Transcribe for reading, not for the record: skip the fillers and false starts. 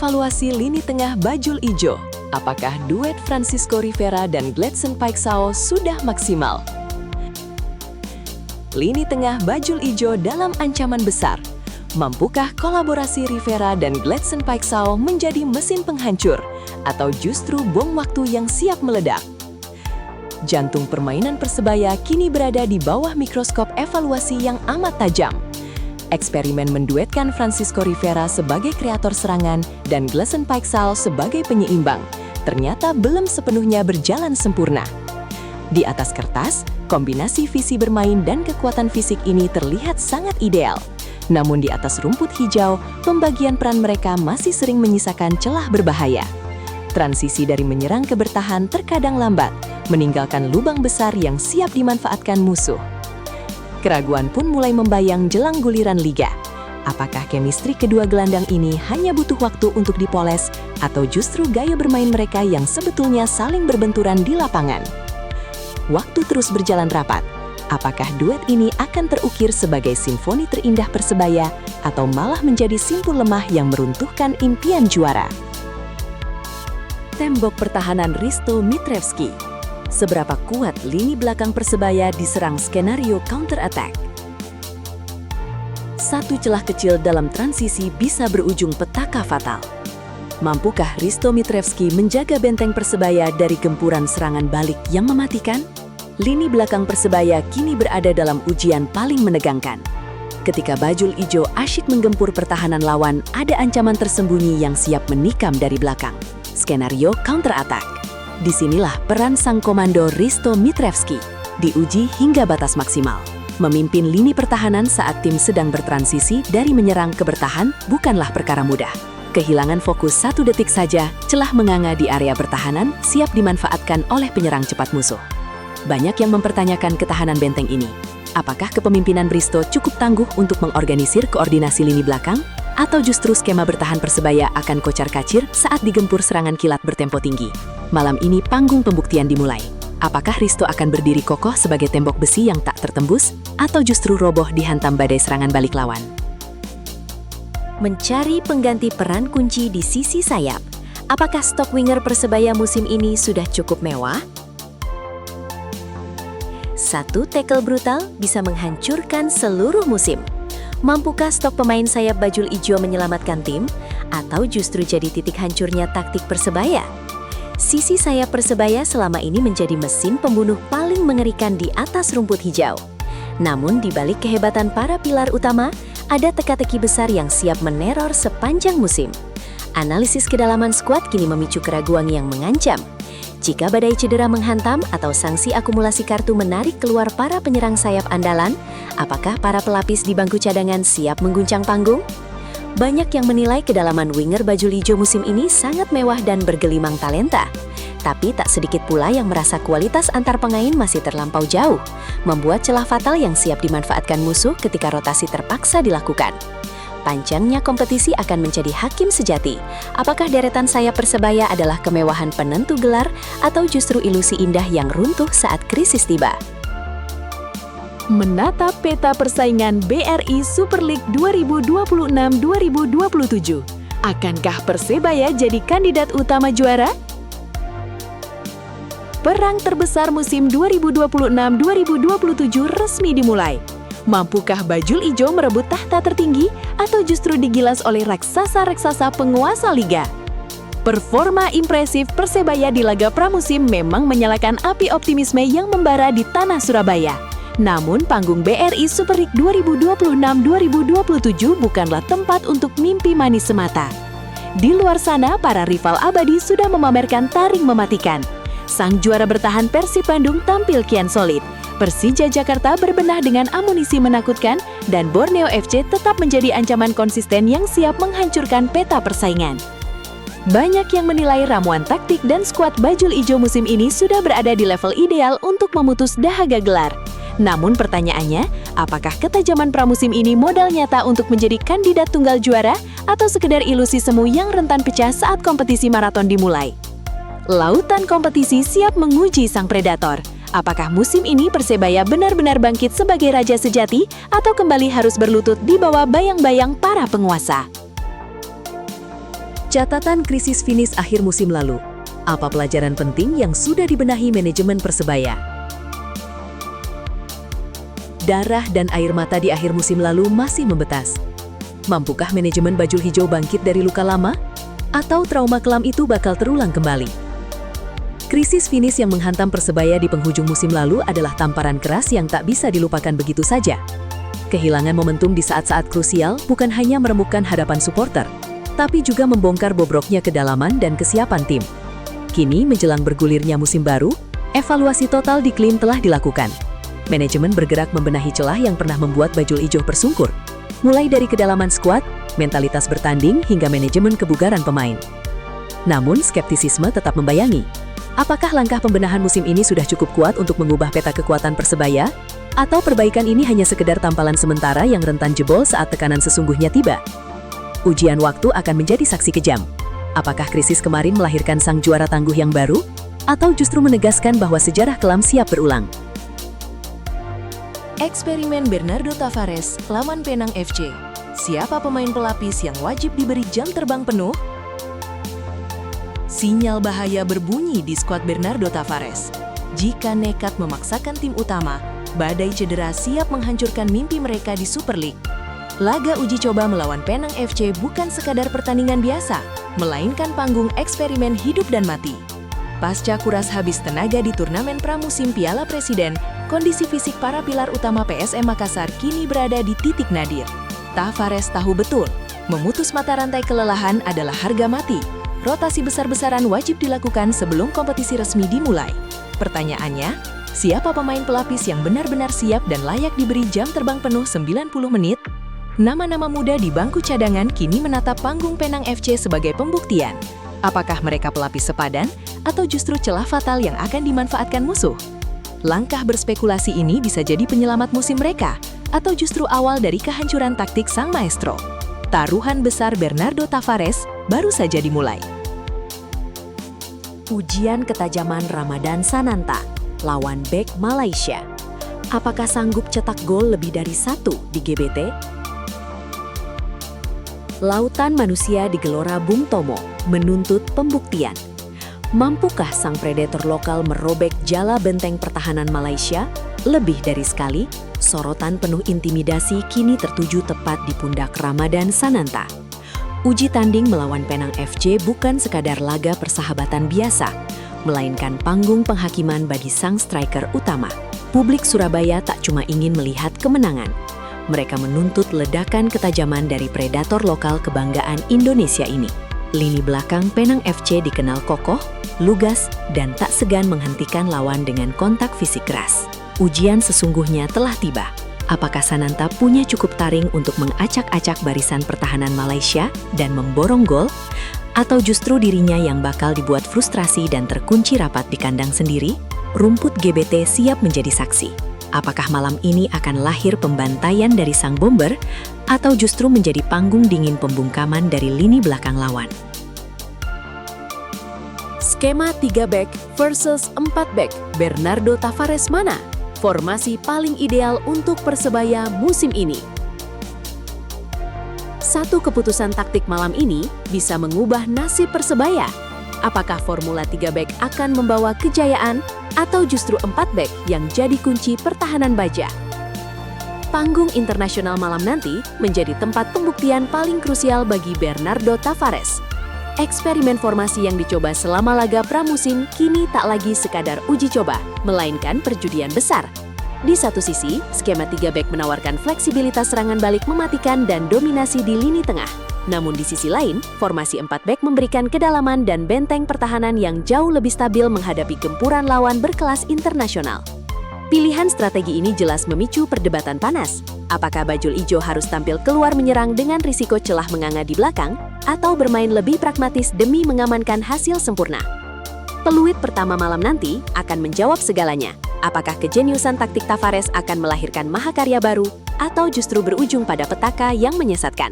Evaluasi lini tengah Bajul Ijo. Apakah duet Francisco Rivera dan Gladson Paixão sudah maksimal? Lini tengah Bajul Ijo dalam ancaman besar. Mampukah kolaborasi Rivera dan Gladson Paixão menjadi mesin penghancur atau justru bom waktu yang siap meledak? Jantung permainan Persebaya kini berada di bawah mikroskop evaluasi yang amat tajam. Eksperimen menduetkan Francisco Rivera sebagai kreator serangan dan Gladson Paixão sebagai penyeimbang ternyata belum sepenuhnya berjalan sempurna. Di atas kertas, kombinasi visi bermain dan kekuatan fisik ini terlihat sangat ideal. Namun di atas rumput hijau, pembagian peran mereka masih sering menyisakan celah berbahaya. Transisi dari menyerang ke bertahan terkadang lambat, meninggalkan lubang besar yang siap dimanfaatkan musuh. Keraguan pun mulai membayang jelang guliran liga. Apakah chemistry kedua gelandang ini hanya butuh waktu untuk dipoles, atau justru gaya bermain mereka yang sebetulnya saling berbenturan di lapangan? Waktu terus berjalan rapat. Apakah duet ini akan terukir sebagai simfoni terindah Persebaya, atau malah menjadi simpul lemah yang meruntuhkan impian juara? Tembok pertahanan Hristo Mitrevski. Seberapa kuat lini belakang Persebaya diserang skenario counter-attack? Satu celah kecil dalam transisi bisa berujung petaka fatal. Mampukah Hristo Mitrevski menjaga benteng Persebaya dari gempuran serangan balik yang mematikan? Lini belakang Persebaya kini berada dalam ujian paling menegangkan. Ketika Bajul Ijo asyik menggempur pertahanan lawan, ada ancaman tersembunyi yang siap menikam dari belakang. Skenario counter-attack. Disinilah peran sang komando Hristo Mitrevski diuji hingga batas maksimal. Memimpin lini pertahanan saat tim sedang bertransisi dari menyerang ke bertahan bukanlah perkara mudah. Kehilangan fokus 1 detik saja, celah menganga di area pertahanan siap dimanfaatkan oleh penyerang cepat musuh. Banyak yang mempertanyakan ketahanan benteng ini. Apakah kepemimpinan Hristo cukup tangguh untuk mengorganisir koordinasi lini belakang? Atau justru skema bertahan Persebaya akan kocar-kacir saat digempur serangan kilat bertempo tinggi? Malam ini panggung pembuktian dimulai. Apakah Hristo akan berdiri kokoh sebagai tembok besi yang tak tertembus? Atau justru roboh dihantam badai serangan balik lawan? Mencari pengganti peran kunci di sisi sayap. Apakah stok winger Persebaya musim ini sudah cukup mewah? Satu tackle brutal bisa menghancurkan seluruh musim. Mampukah stok pemain sayap Bajul Ijo menyelamatkan tim? Atau justru jadi titik hancurnya taktik Persebaya? Sisi sayap Persebaya selama ini menjadi mesin pembunuh paling mengerikan di atas rumput hijau. Namun di balik kehebatan para pilar utama, ada teka-teki besar yang siap meneror sepanjang musim. Analisis kedalaman skuad kini memicu keraguan yang mengancam. Jika badai cedera menghantam atau sanksi akumulasi kartu menarik keluar para penyerang sayap andalan, apakah para pelapis di bangku cadangan siap mengguncang panggung? Banyak yang menilai kedalaman winger Bajul Ijo musim ini sangat mewah dan bergelimang talenta. Tapi tak sedikit pula yang merasa kualitas antar pemain masih terlampau jauh, membuat celah fatal yang siap dimanfaatkan musuh ketika rotasi terpaksa dilakukan. Panjangnya kompetisi akan menjadi hakim sejati. Apakah deretan sayap Persebaya adalah kemewahan penentu gelar atau justru ilusi indah yang runtuh saat krisis tiba? Menatap peta persaingan BRI Super League 2026-2027. Akankah Persebaya jadi kandidat utama juara? Perang terbesar musim 2026-2027 resmi dimulai. Mampukah Bajul Ijo merebut tahta tertinggi atau justru digilas oleh raksasa-raksasa penguasa liga? Performa impresif Persebaya di laga pramusim memang menyalakan api optimisme yang membara di tanah Surabaya. Namun panggung BRI Super League 2026-2027 bukanlah tempat untuk mimpi manis semata. Di luar sana, para rival abadi sudah memamerkan taring mematikan. Sang juara bertahan Persib Bandung tampil kian solid. Persija Jakarta berbenah dengan amunisi menakutkan, dan Borneo FC tetap menjadi ancaman konsisten yang siap menghancurkan peta persaingan. Banyak yang menilai ramuan taktik dan skuad Bajul Ijo musim ini sudah berada di level ideal untuk memutus dahaga gelar. Namun pertanyaannya, apakah ketajaman pramusim ini modal nyata untuk menjadi kandidat tunggal juara atau sekedar ilusi semu yang rentan pecah saat kompetisi maraton dimulai? Lautan kompetisi siap menguji sang predator. Apakah musim ini Persebaya benar-benar bangkit sebagai raja sejati atau kembali harus berlutut di bawah bayang-bayang para penguasa? Catatan krisis finish akhir musim lalu. Apa pelajaran penting yang sudah dibenahi manajemen Persebaya? Darah dan air mata di akhir musim lalu masih membetas. Mampukah manajemen Bajul Hijau bangkit dari luka lama? Atau trauma kelam itu bakal terulang kembali? Krisis finish yang menghantam Persebaya di penghujung musim lalu adalah tamparan keras yang tak bisa dilupakan begitu saja. Kehilangan momentum di saat-saat krusial bukan hanya meremukkan hadapan supporter, tapi juga membongkar bobroknya kedalaman dan kesiapan tim. Kini, menjelang bergulirnya musim baru, evaluasi total diklaim telah dilakukan. Manajemen bergerak membenahi celah yang pernah membuat Bajul Ijo tersungkur, mulai dari kedalaman skuad, mentalitas bertanding, hingga manajemen kebugaran pemain. Namun, skeptisisme tetap membayangi. Apakah langkah pembenahan musim ini sudah cukup kuat untuk mengubah peta kekuatan Persebaya? Atau perbaikan ini hanya sekedar tampalan sementara yang rentan jebol saat tekanan sesungguhnya tiba? Ujian waktu akan menjadi saksi kejam. Apakah krisis kemarin melahirkan sang juara tangguh yang baru? Atau justru menegaskan bahwa sejarah kelam siap berulang? Eksperimen Bernardo Tavares lawan Penang FC. Siapa pemain pelapis yang wajib diberi jam terbang penuh? Sinyal bahaya berbunyi di skuad Bernardo Tavares. Jika nekat memaksakan tim utama, badai cedera siap menghancurkan mimpi mereka di Super League. Laga uji coba melawan Penang FC bukan sekadar pertandingan biasa, melainkan panggung eksperimen hidup dan mati. Pasca kuras habis tenaga di turnamen pramusim Piala Presiden, kondisi fisik para pilar utama PSM Makassar kini berada di titik nadir. Tavares tahu betul, memutus mata rantai kelelahan adalah harga mati. Rotasi besar-besaran wajib dilakukan sebelum kompetisi resmi dimulai. Pertanyaannya, siapa pemain pelapis yang benar-benar siap dan layak diberi jam terbang penuh 90 menit? Nama-nama muda di bangku cadangan kini menatap panggung Penang FC sebagai pembuktian. Apakah mereka pelapis sepadan atau justru celah fatal yang akan dimanfaatkan musuh? Langkah berspekulasi ini bisa jadi penyelamat musim mereka, atau justru awal dari kehancuran taktik sang maestro. Taruhan besar Bernardo Tavares baru saja dimulai. Ujian ketajaman Ramadan Sananta lawan bek Malaysia. Apakah sanggup cetak gol lebih dari satu di GBT? Lautan manusia di Gelora Bung Tomo menuntut pembuktian. Mampukah sang predator lokal merobek jala benteng pertahanan Malaysia? Lebih dari sekali, sorotan penuh intimidasi kini tertuju tepat di pundak Ramadan Sananta. Uji tanding melawan Penang FC bukan sekadar laga persahabatan biasa, melainkan panggung penghakiman bagi sang striker utama. Publik Surabaya tak cuma ingin melihat kemenangan. Mereka menuntut ledakan ketajaman dari predator lokal kebanggaan Indonesia ini. Lini belakang Penang FC dikenal kokoh, lugas, dan tak segan menghentikan lawan dengan kontak fisik keras. Ujian sesungguhnya telah tiba. Apakah Sananta punya cukup taring untuk mengacak-acak barisan pertahanan Malaysia dan memborong gol? Atau justru dirinya yang bakal dibuat frustrasi dan terkunci rapat di kandang sendiri? Rumput GBT siap menjadi saksi. Apakah malam ini akan lahir pembantaian dari sang bomber, atau justru menjadi panggung dingin pembungkaman dari lini belakang lawan? Skema 3 back versus 4 back, Bernardo Tavares mana? Formasi paling ideal untuk Persebaya musim ini. Satu keputusan taktik malam ini bisa mengubah nasib Persebaya. Apakah Formula 3 back akan membawa kejayaan atau justru 4 back yang jadi kunci pertahanan baja? Panggung internasional malam nanti menjadi tempat pembuktian paling krusial bagi Bernardo Tavares. Eksperimen formasi yang dicoba selama laga pramusim kini tak lagi sekadar uji coba, melainkan perjudian besar. Di satu sisi, skema 3 back menawarkan fleksibilitas serangan balik mematikan dan dominasi di lini tengah. Namun di sisi lain, formasi 4 back memberikan kedalaman dan benteng pertahanan yang jauh lebih stabil menghadapi gempuran lawan berkelas internasional. Pilihan strategi ini jelas memicu perdebatan panas. Apakah Bajul Ijo harus tampil keluar menyerang dengan risiko celah menganga di belakang, atau bermain lebih pragmatis demi mengamankan hasil sempurna? Peluit pertama malam nanti akan menjawab segalanya. Apakah kejeniusan taktik Tavares akan melahirkan mahakarya baru, atau justru berujung pada petaka yang menyesatkan?